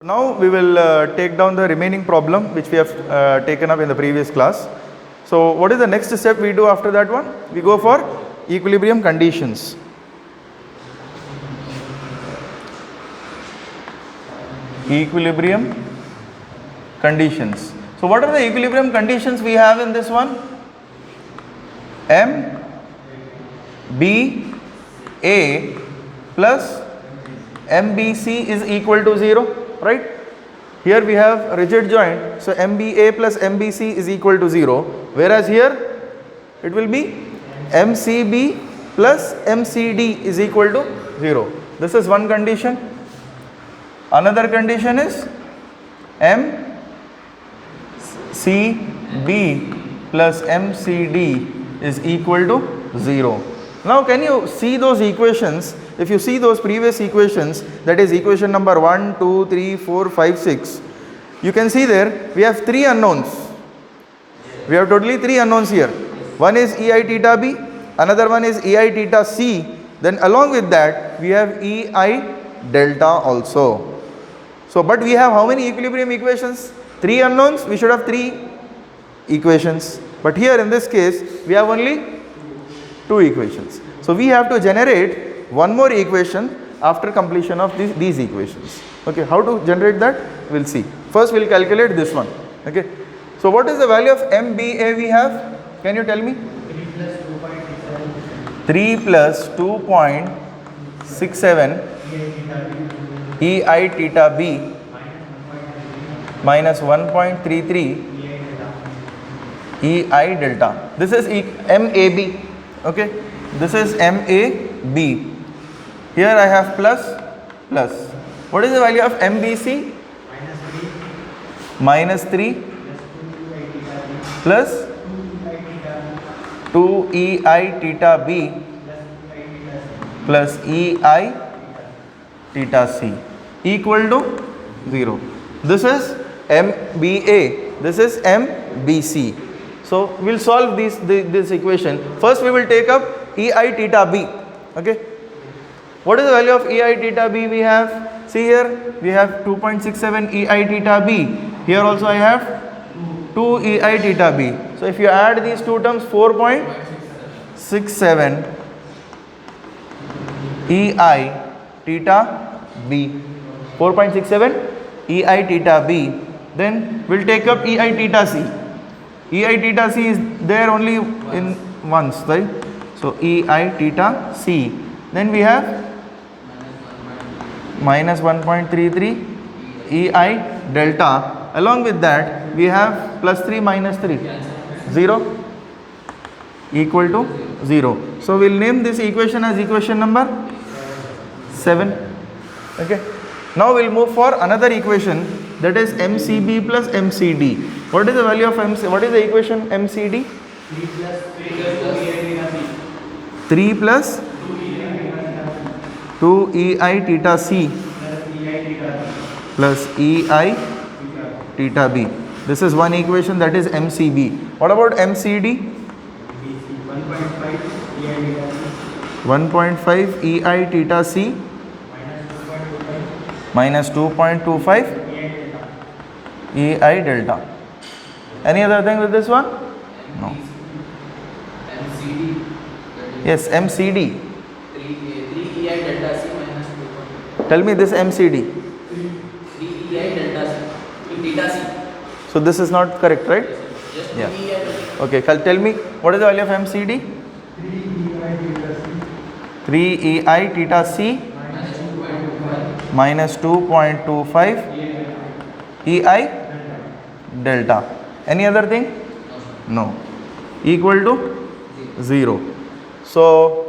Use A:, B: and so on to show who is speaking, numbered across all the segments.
A: Now we will take down the remaining problem which we have taken up in the previous class. So what is the next step we do after that one? We go for equilibrium conditions. Equilibrium conditions. So what are the equilibrium conditions we have in this one? M B A plus MBC is equal to 0. Right? Here we have rigid joint, so MBA plus MBC is equal to 0, whereas here it will be MCB plus MCD is equal to 0. This is one condition. Another condition is MCB plus MCD is equal to 0. Now can you see those equations? If you see those previous equations, that is equation number 1, 2, 3, 4, 5, 6, you can see there we have 3 unknowns. We have totally 3 unknowns here. One is EI theta B, another one is EI theta C, then along with that we have EI delta also. So but we have how many equilibrium equations? 3 unknowns, we should have 3 equations. But here in this case we have only 2 equations. So we have to generate one more equation after completion of these equations. Okay, how to generate that? We'll see. First we'll calculate this one. Okay, so what is the value of MBA we have? Can you tell me? 3 plus 2.67 EI theta B minus 1.33 EI delta. This is MAB. Okay, this is MAB. Here I have plus. What is the value of MBC? Minus 3 plus 2 EI theta B plus EI theta C equal to 0. This is MBA. This is MBC. So we will solve this equation. First we will take up EI theta B. Okay. What is the value of EI theta B we have? See here we have 2.67 EI theta B. Here also I have 2 EI theta B. So if you add these two terms, 4.67 EI theta B. 4.67 EI theta B. Then we'll take up EI theta C. EI theta C is there only in once, right? So EI theta C. Then we have minus 1.33 EI delta. Along with that we have plus 3 minus 3, 0 equal to 0. So we'll name this equation as equation number 7. Okay. Now we'll move for another equation, that is MCB plus MCD. What is the value of MC? What is the equation MCD? 3 plus 2 EI theta C plus EI theta B. This is one equation, that is MCB. What about MCD? 1.5 EI theta C minus 2.25 EI delta. Any other thing with this one? No. Yes, MCD.
B: 3 EI delta C minus 2.
A: Tell me this MCD.
B: 3 EI delta C. Theta C.
A: So this is not correct, right?
B: Just
A: Yeah.
B: EI.
A: Okay, tell me what is the value of MCD? 3 EI theta C minus 2.25 EI delta. Any other thing? No. Equal to 0. So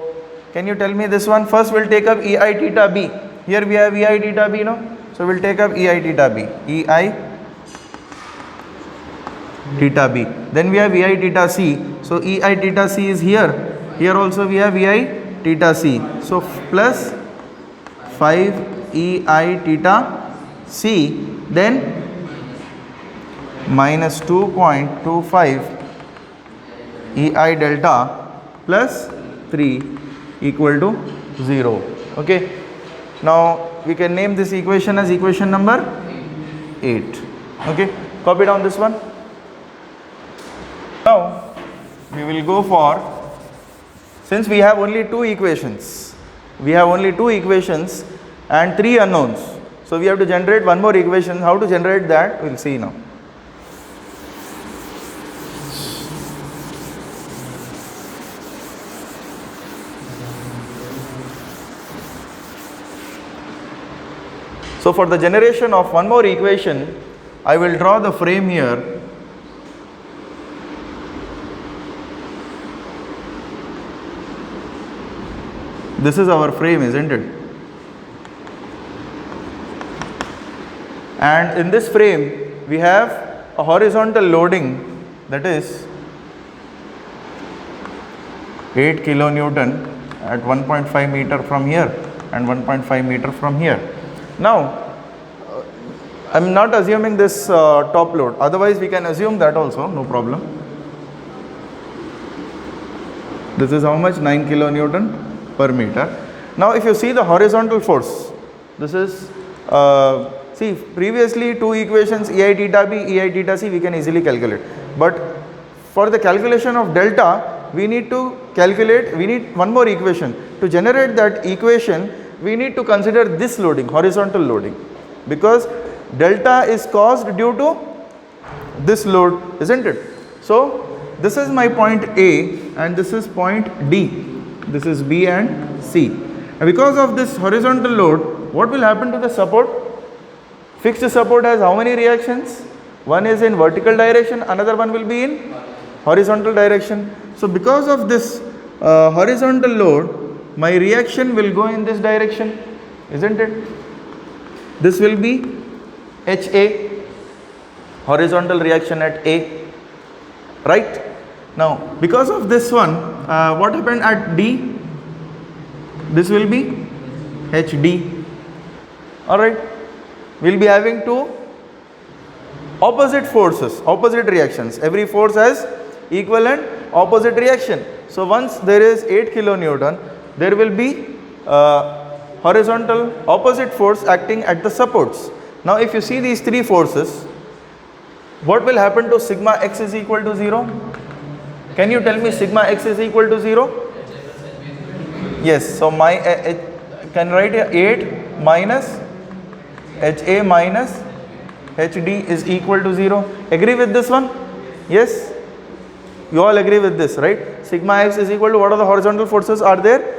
A: can you tell me this one? First we'll take up EI theta B. Here we have EI theta B, no? So we'll take up EI theta B. EI theta B. Then we have EI theta C. So EI theta C is here. Here also we have EI theta C. So plus 5 EI theta C. Then minus 2.25 EI delta plus 3 equal to 0. Okay. Now we can name this equation as equation number 8. Okay, copy down this one. Now we will go for, since we have only two equations and 3 unknowns, so we have to generate one more equation. How to generate that, we'll see now. So for the generation of one more equation, I will draw the frame here. This is our frame, isn't it? And in this frame, we have a horizontal loading, that is 8 kilonewton at 1.5 meter from here and 1.5 meter from here. Now, I am not assuming this top load, otherwise we can assume that also, no problem. This is how much? 9 kilonewton per meter. Now if you see the horizontal force, this is, see previously two equations, ei theta b, ei theta c, we can easily calculate. But for the calculation of delta, we need one more equation. To generate that equation, we need to consider this loading, horizontal loading, because delta is caused due to this load, isn't it? So this is my point A and this is point D. This is B and C. And because of this horizontal load, what will happen to the support? Fixed support has how many reactions? One is in vertical direction, another one will be in horizontal direction. So because of this horizontal load, my reaction will go in this direction, isn't it? This will be HA, horizontal reaction at A, right? Now because of this one, what happened at D? This will be HD. Alright, we will be having two opposite forces, opposite reactions. Every force has equal and opposite reaction. So once there is 8 kilonewton, there will be horizontal opposite force acting at the supports. Now if you see these three forces, what will happen to sigma x is equal to 0? Can you tell me sigma x is equal to 0? Yes, so my can write here 8 minus HA minus HD is equal to 0. Agree with this one? Yes? You all agree with this, right? Sigma x is equal to, what are the horizontal forces are there?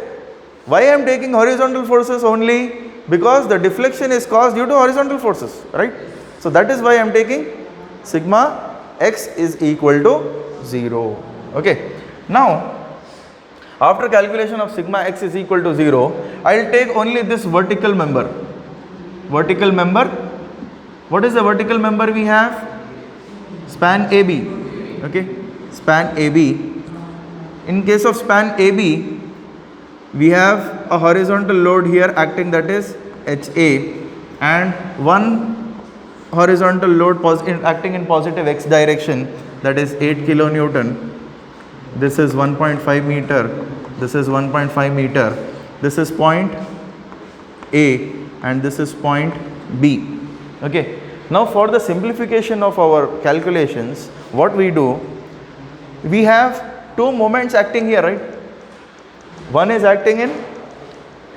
A: Why I am taking horizontal forces only? Because the deflection is caused due to horizontal forces, right? So that is why I am taking sigma x is equal to 0. Okay. Now, after calculation of sigma x is equal to 0, I will take only this vertical member. Vertical member. What is the vertical member we have? Span AB. Okay. Span AB. In case of span AB, we have a horizontal load here acting, that is HA, and one horizontal load acting in positive x direction, that is 8 kilonewton. This is 1.5 meter, this is 1.5 meter, this is point A and this is point B. Okay. Now for the simplification of our calculations, what we do, we have two moments acting here, right? One is acting in,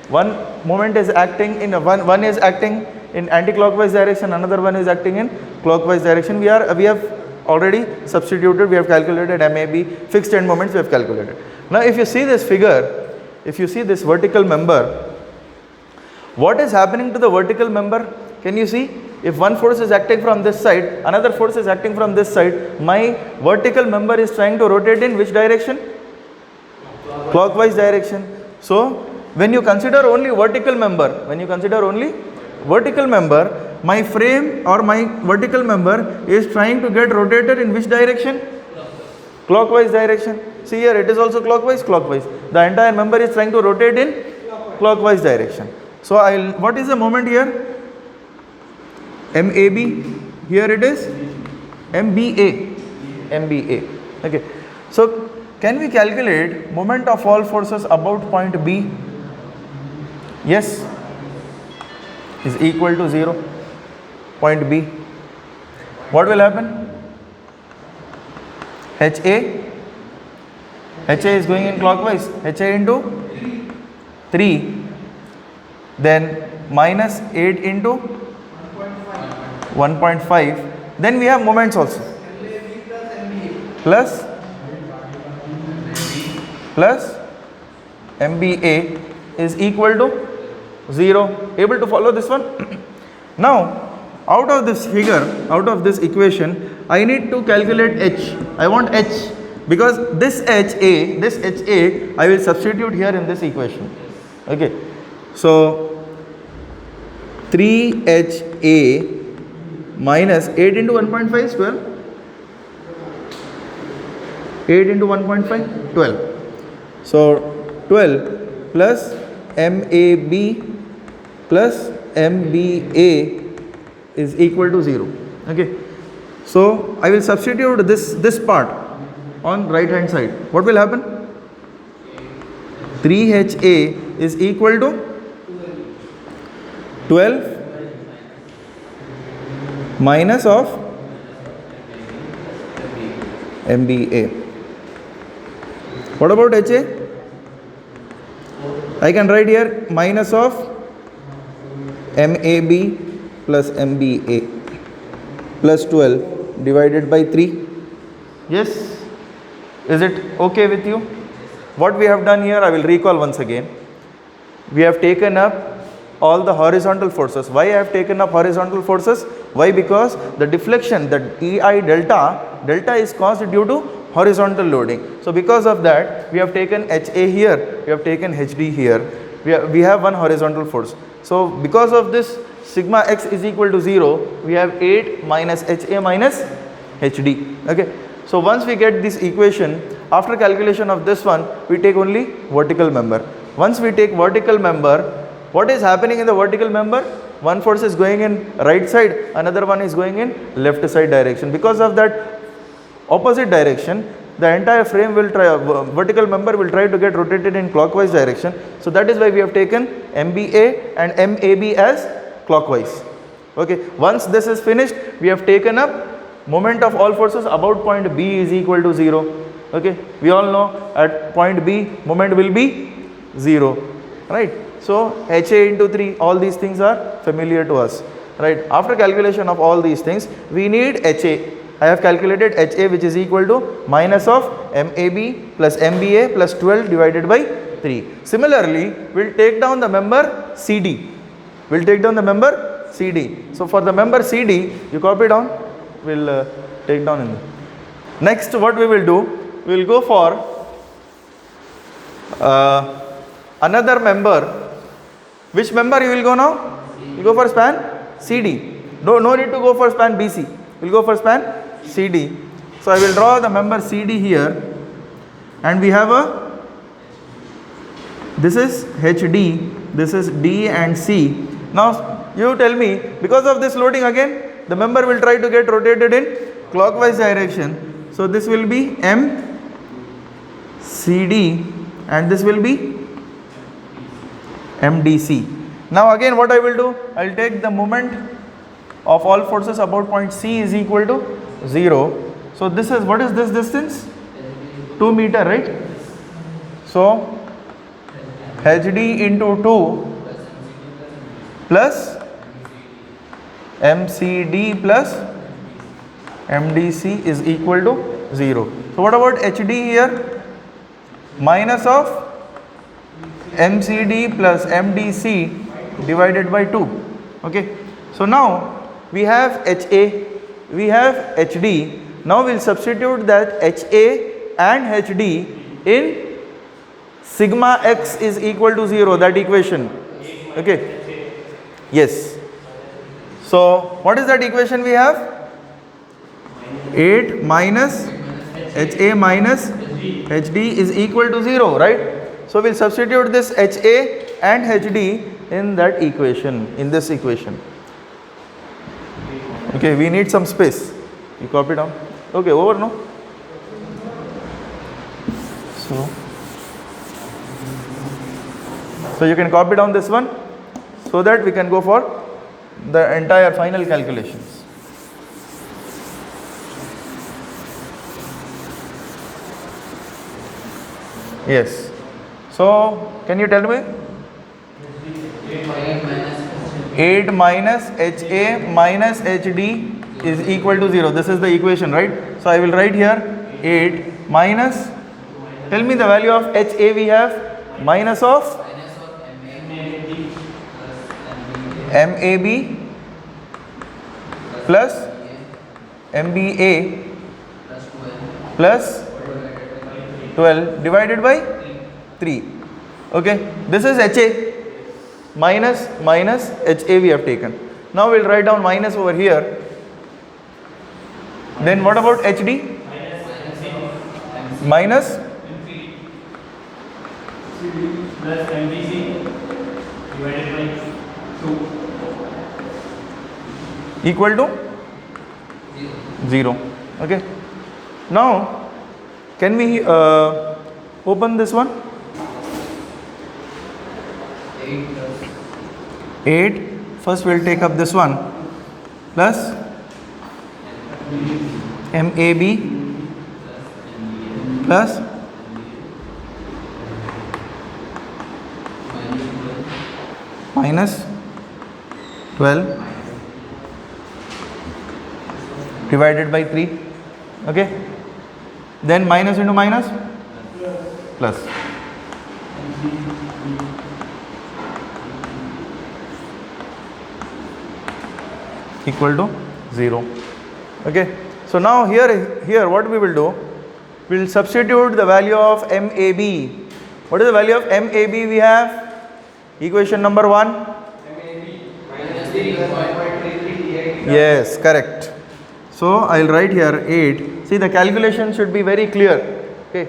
A: one moment is acting in, one is acting in anti-clockwise direction, another one is acting in clockwise direction. We have already substituted, we have calculated MAB, fixed end moments we have calculated. Now if you see this figure, if you see this vertical member, what is happening to the vertical member? Can you see? If one force is acting from this side, another force is acting from this side, my vertical member is trying to rotate in which direction? Clockwise direction. So when you consider only vertical member, my frame or my vertical member is trying to get rotated in which direction? Clockwise direction. See here, it is also clockwise. The entire member is trying to rotate in clockwise direction. So what is the moment here? MAB. Here it is MBA. Okay. So can we calculate moment of all forces about point B? Yes, is equal to 0. Point B. what will happen? HA is going in clockwise, HA into 3, then minus 8 into 1.5, then we have moments also, plus MBA is equal to 0. Able to follow this one? Now, out of this figure, out of this equation, I need to calculate H. I want H, because this HA, I will substitute here in this equation. Okay. So, 3HA minus 8 into 1.5 is 12. 8 into 1.5, 12. So, 12 plus MAB plus MBA is equal to 0. Okay. So, I will substitute this part on right hand side. What will happen? 3HA is equal to 12 minus of MBA. What about HA? I can write here minus of MAB plus MBA plus 12 divided by 3. Yes? Is it okay with you? What we have done here, I will recall once again. We have taken up all the horizontal forces. Why I have taken up horizontal forces? Why? Because the deflection, the EI delta is caused due to horizontal loading. So because of that, we have taken HA here, we have taken HD here. We have one horizontal force. So because of this, sigma x is equal to 0, we have 8 minus HA minus HD. Okay. So once we get this equation, after calculation of this one, we take only vertical member. Once we take vertical member, what is happening in the vertical member? One force is going in right side, another one is going in left side direction. Because of that opposite direction, the entire frame will try, vertical member will try to get rotated in clockwise direction. So that is why we have taken MBA and MAB as clockwise. Okay. Once this is finished, we have taken up moment of all forces about point B is equal to 0. Okay. We all know at point B, moment will be 0. Right. So HA into 3, all these things are familiar to us. Right. After calculation of all these things, we need HA. I have calculated HA, which is equal to minus of MAB plus MBA plus 12 divided by 3. Similarly, we will take down the member CD. We will take down the member CD. So for the member CD, you copy down, we will take down in there. Next, what we will do, we will go for another member. Which member you will go now? You go for span CD. No need to go for span BC. We will go for span CD. So I will draw the member CD here, and we have this is HD, this is D and C. Now you tell me, because of this loading again, the member will try to get rotated in clockwise direction. So this will be MCD and this will be MDC. Now again what I will do, I will take the moment of all forces about point C is equal to 0. So this is, what is this distance? 2 meter, right? So HD into 2 plus MCD plus MDC is equal to 0. So what about HD here? Minus of MCD plus MDC divided by 2. Okay. So now we have HA, we have HD. Now we will substitute that HA and HD in sigma x is equal to 0, that equation. Okay. Yes. So what is that equation we have? 8 minus HA minus HD is equal to 0, right? So we will substitute this HA and HD in that equation, in this equation. Okay, we need some space. You copy down. Okay, over, no? So you can copy down this one so that we can go for the entire final calculations. Yes. So can you tell me? 8 minus HA minus HD is equal to 0. This is the equation, right? So I will write here 8 minus, tell me the value of HA we have, minus of MAB plus MBA plus 12 divided by 3. Okay, this is HA minus HA we have taken. Now we'll write down minus over here. Then what about HD? Minus
C: plus MBC divided by 2
A: equal to 0. Okay. Now can we open this one? 8. First we'll take up this one plus MAB plus minus 12 divided by 3. Okay. Then minus into minus plus. Equal to 0. Okay. So now here what we will do, we will substitute the value of MAB. What is the value of MAB we have? Equation number 1. Yes, correct. So I will write here 8. See, the calculation should be very clear. Okay.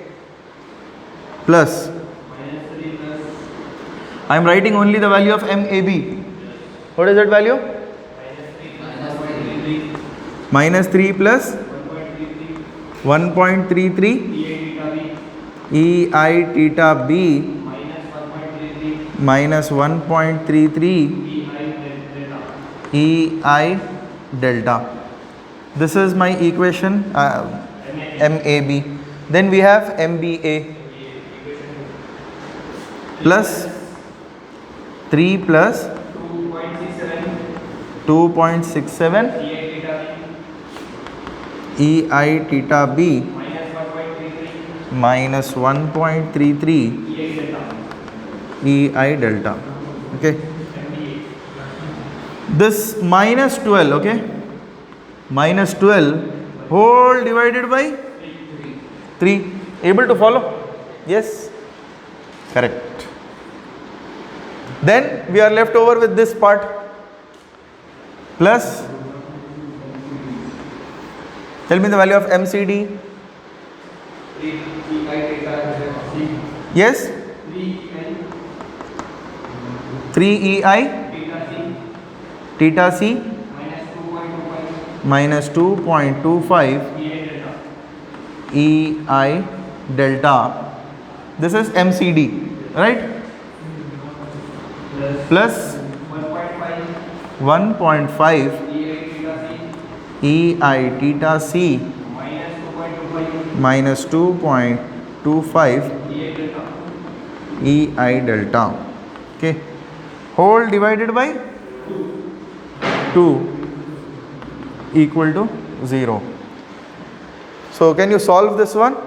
A: Plus. I am writing only the value of MAB. What is that value? Minus 3 plus 1.33 EI theta B minus 1.33 EI delta. This is my equation MAB. Then we have MBA plus 3 plus 2.67 EI theta B minus 1.33 EI delta. Okay. This minus 12, okay, minus 12 whole divided by 3. Able to follow? Yes, correct. Then we are left over with this part plus, tell me the value of MCD. Yes, 3 EI theta C minus 2.25 EI delta. This is MCD, right? Plus 1.5 EI theta C minus 2.25 EI delta. Okay. Whole divided by 2 equal to 0. So can you solve this one?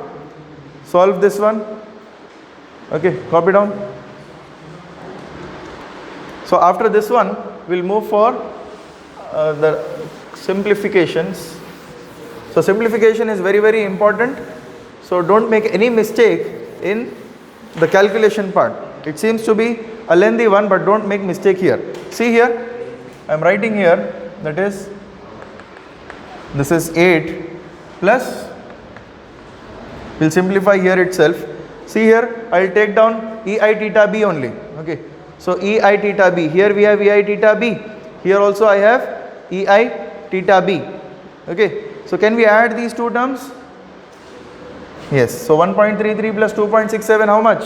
A: Solve this one. Okay, copy down. So after this one, we'll move for the simplifications. So simplification is very, very important. So don't make any mistake in the calculation part. It seems to be a lengthy one, but don't make mistake here. See here, I am writing here, that is, this is 8 plus, we'll simplify here itself. See here, I will take down EI theta B only. Okay. So EI theta B, here we have EI theta B, here also I have EI theta B. Okay. So can we add these two terms? Yes. So 1.33 plus 2.67, how much?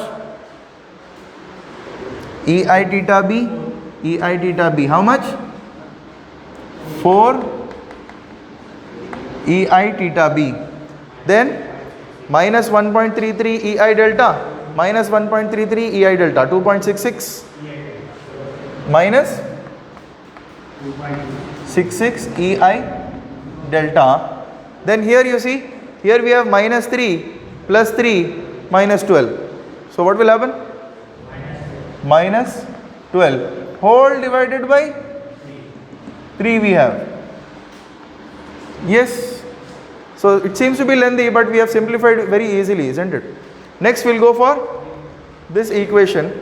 A: EI theta B, EI theta B, how much? 4 EI theta B. Then minus 1.33 EI delta, minus 1.33 EI delta, 2.66 minus 66 EI delta. Then here you see, here we have minus 3 plus 3 minus 12. So what will happen? Minus 12 whole divided by 3 we have. Yes. So it seems to be lengthy, but we have simplified it very easily, isn't it? Next we'll go for this equation.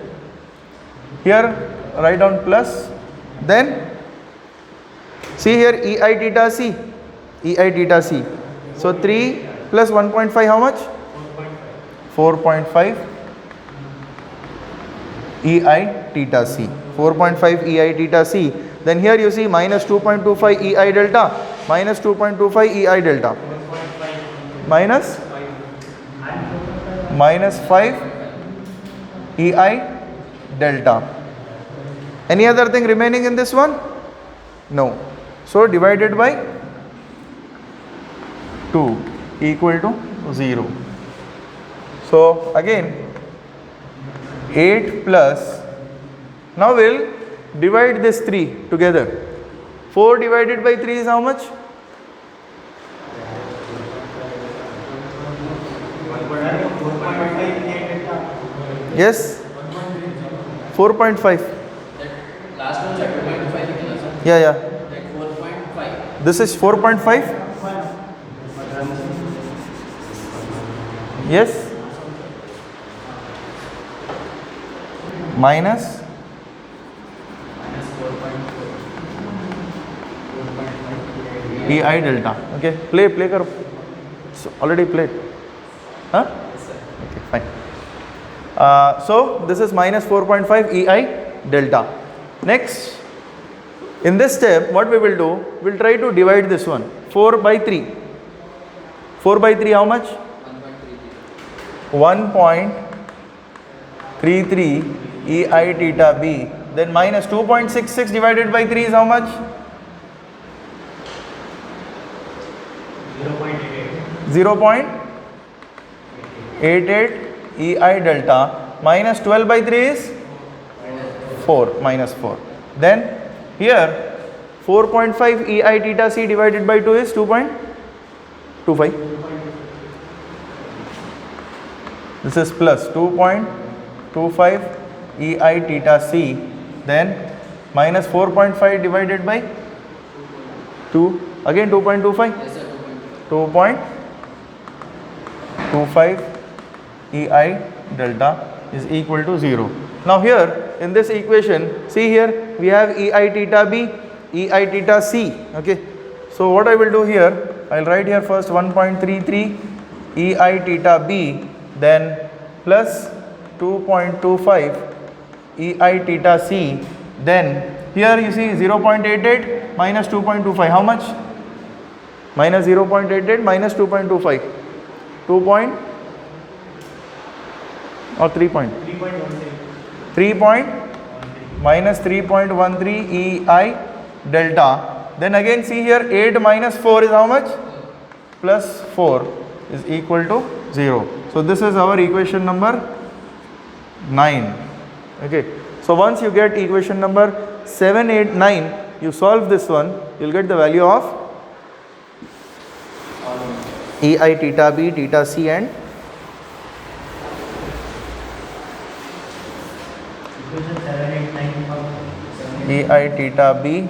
A: Here write down plus, then see here EI theta C, EI theta C. So 3 plus 1.5 how much? 4.5 EI theta C, 4.5 EI theta C. Then here you see minus 2.25 EI delta, minus 2.25 EI delta, minus 5 EI delta. Any other thing remaining in this one? No. So divided by 2 equal to 0. So again 8 plus, now we'll divide this 3 together. 4 divided by 3 is how much? Yes? 4.5.
B: That last one chapter 2.5
A: Yeah, yeah.
B: that 4.5.
A: This is 4.5. Yes? Minus EI delta. Okay, play karo. So already played. Huh? Okay, fine. So this is minus 4.5 EI delta. Next, in this step, what we will do, we'll try to divide this one. 4 by 3. 4 by 3 how much? 1.33 EI theta B. Then minus 2.66 divided by 3 is how much? 0.88 EI delta. Minus 12 by 3 is 4, minus 4. Then here 4.5 EI theta C divided by 2 is 2.25. This is plus 2.25 EI theta C. Then minus 4.5 divided by 2. Again 2.25.
B: Yes, sir,
A: 2.25 EI delta is equal to 0. Now here in this equation, see here we have EI theta B, EI theta C. Okay. So what I will do here, I will write here first 1.33 EI theta B, then plus 2.25 EI theta C. Then here you see 0.88 minus 2.25. How much? Minus 0.88 minus 2.25. 2 point or 3 point? 3 point minus 3.13 EI delta. Then again see here 8 minus 4 is how much? Plus 4 is equal to 0. So this is our equation number 9. Okay. So once you get equation number 7, 8, 9, you solve this one, you will get the value of EI theta B, theta C and EI theta B,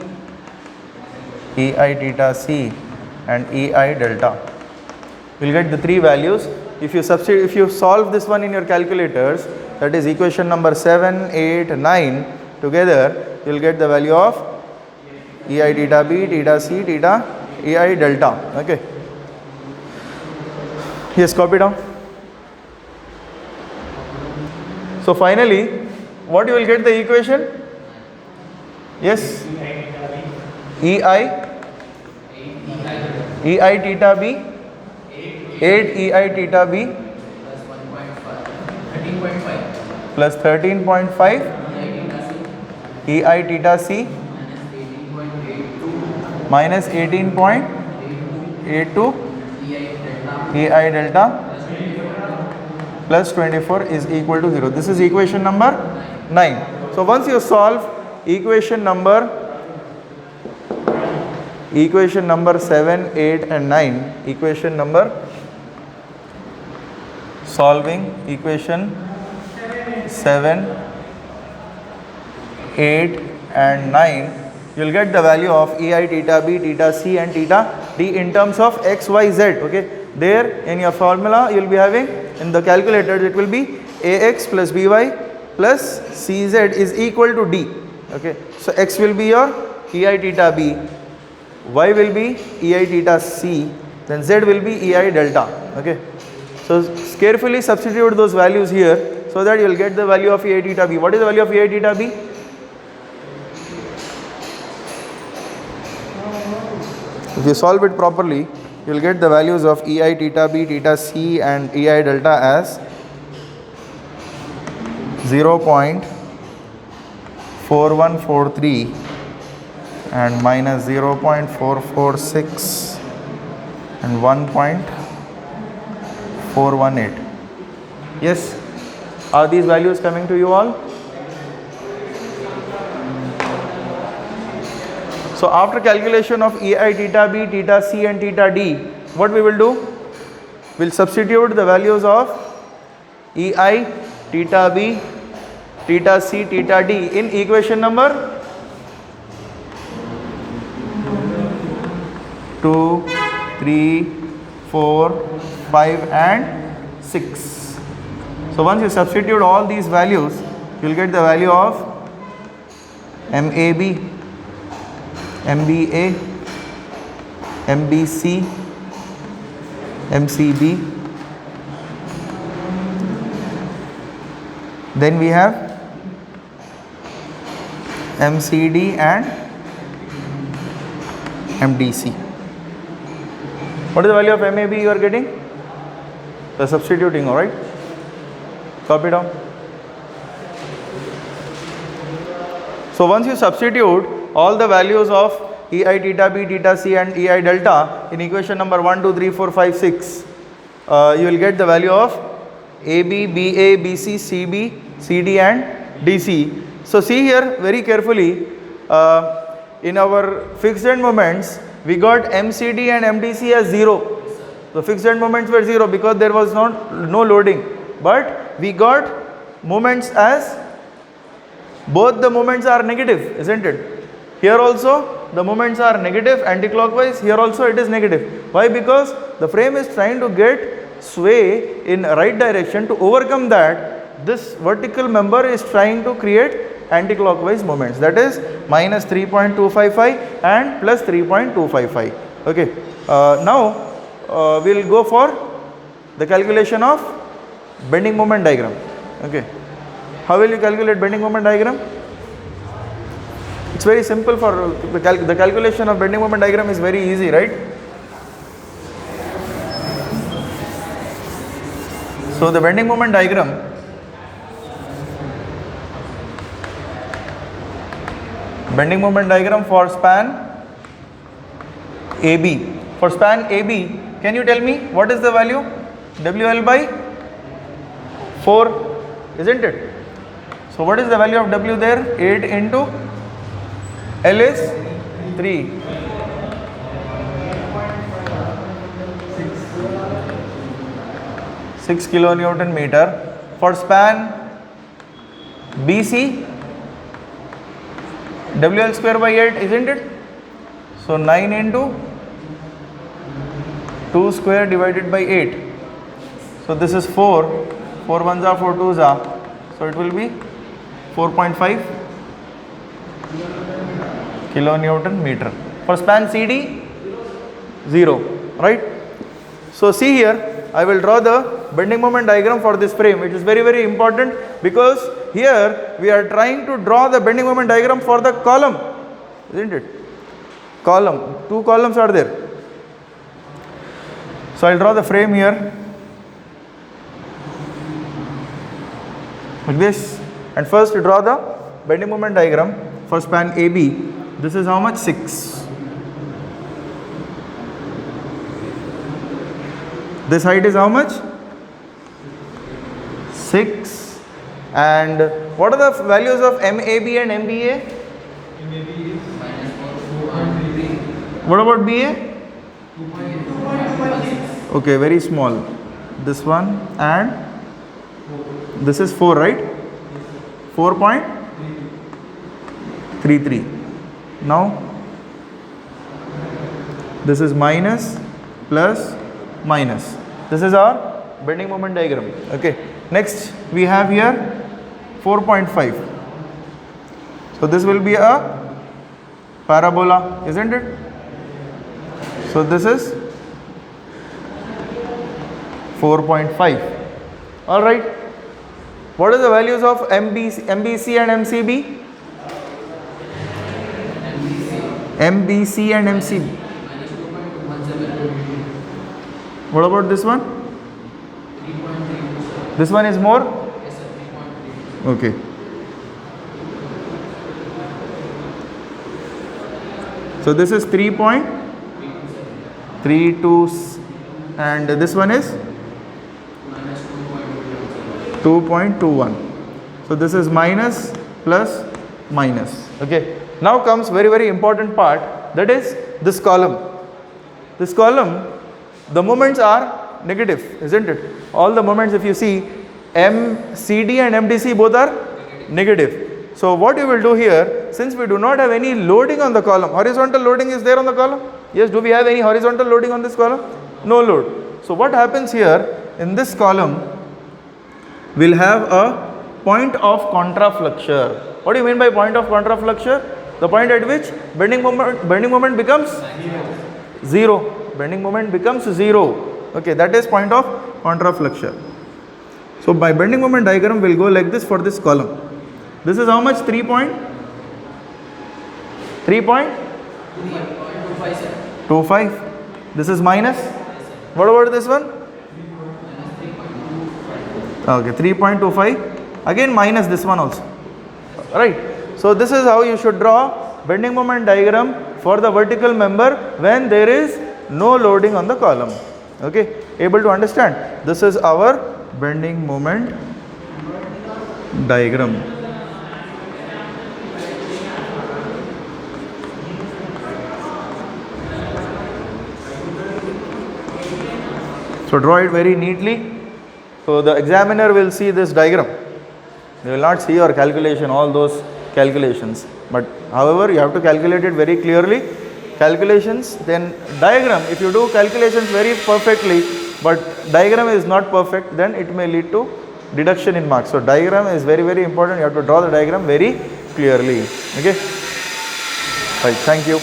A: EI theta C and EI delta. You will get the 3 values. If you solve this one in your calculators, that is equation number 7, 8, 9 together, you will get the value of EI theta B, theta C, theta EI delta. Okay. Yes, copy down. So finally, what you will get the equation? Yes. EI theta B, 8 EI theta B plus 13.5 EI theta C minus 18.82 EI delta plus 24 is equal to 0. This is equation number 9. So once you solve equation number 7, 8 and 9, solving equation 7, 8 and 9, you will get the value of ei, theta b, theta c and theta d in terms of x, y, z. Okay, there in your formula you will be having, in the calculator it will be ax plus by plus cz is equal to d. Okay, so x will be your ei theta b, y will be ei theta c, then z will be ei delta. Okay, so carefully substitute those values here so that you will get the value of ei theta b. What is the value of ei theta b? If you solve it properly, you will get the values of ei theta b, theta c and ei delta as 0.4143 and minus 0.446 and 1.418. Yes, are these values coming to you all? So after calculation of ei, theta b, theta c and theta d, what we will do? We will substitute the values of ei, theta b, theta c, theta d in equation number 2, 3, 4, 5 and 6. So once you substitute all these values, you will get the value of MAB, MBA, MBC, MCB. Then we have MCD and MDC. What is the value of MAB you are getting? The substituting, alright? Copy down. So once you substitute all the values of ei, theta b, theta c and ei delta in equation number 1, 2, 3, 4, 5, 6, you will get the value of AB, BA, BC, CB, CD and DC. So see here very carefully, in our fixed end moments, we got MCD and MDC as 0. The fixed end moments were 0 because there was no loading. But we got moments as both the moments are negative, isn't it? Here also the moments are negative anti-clockwise, here also it is negative. Why? Because the frame is trying to get sway in right direction. To overcome that, this vertical member is trying to create anti-clockwise moments, that is minus 3.255 and plus 3.255. Okay, now we will go for the calculation of bending moment diagram. Okay, how will you calculate bending moment diagram? It's very simple. For the calculation of bending moment diagram is very easy, right? So the bending moment diagram, for span AB. For span AB, can you tell me what is the value? WL by 4, isn't it? So what is the value of W there? 8 into L is 3. 6 kilonewton meter. For span BC, WL square by 8, isn't it? So 9 into 2 square divided by 8. So this is 4. 4 ones are 4 twos are. So it will be 4.5 kilonewton meter. For span CD, 0, right? So see here, I will draw the bending moment diagram for this frame, which is very, very important, because here we are trying to draw the bending moment diagram for the column, isn't it? Column, 2 columns are there. So I will draw the frame here like this, and first draw the bending moment diagram for span AB. This is how much? 6. This height is how much? 6. And what are the values of MAB and MBA?
C: maybe is
B: minus 4 and 3.
A: What about BA?
B: 2.16.
A: Okay, very small. This one and this is 4, right? 4.33. Now this is minus, plus, minus. This is our bending moment diagram. Okay. Next we have here 4.5. So this will be a parabola, isn't it? So this is 4.5. All right. What are the values of MBC and MCB? MBC and MCB.
B: Minus 2.117.
A: What about this one?
B: 3.3.
A: This one is more?
B: Yes, sir. 3.3.
A: Okay. So this is 3.32 and this one is
B: Minus 2.117.
A: 2.21. So this is minus, plus, minus. Okay. Now comes very important part, that is this column. This column, the moments are negative, isn't it? All the moments, if you see, MCD and MDC both are negative. So what you will do here, since we do not have any loading on the column, horizontal loading is there on the column? Yes, do we have any horizontal loading on this column? No load. So what happens here, in this column, we'll have a point of contrafluxure. What do you mean by point of contrafluxure? The point at which bending moment becomes 0. Bending moment becomes 0. Okay, that is point of contrafluxure. So by bending moment diagram, we'll go like this for this column. This is how much? 3.25. This is minus. What about this one? Okay, 3.25. Again minus this one also. Right. So this is how you should draw bending moment diagram for the vertical member when there is no loading on the column. Okay. Able to understand? This is our bending moment diagram. So draw it very neatly. So the examiner will see this diagram. They will not see your calculation, all those calculations. But however, you have to calculate it very clearly. Calculations, then diagram. If you do calculations very perfectly, but diagram is not perfect, then it may lead to deduction in marks. So diagram is very important. You have to draw the diagram very clearly. Okay. Right. Thank you.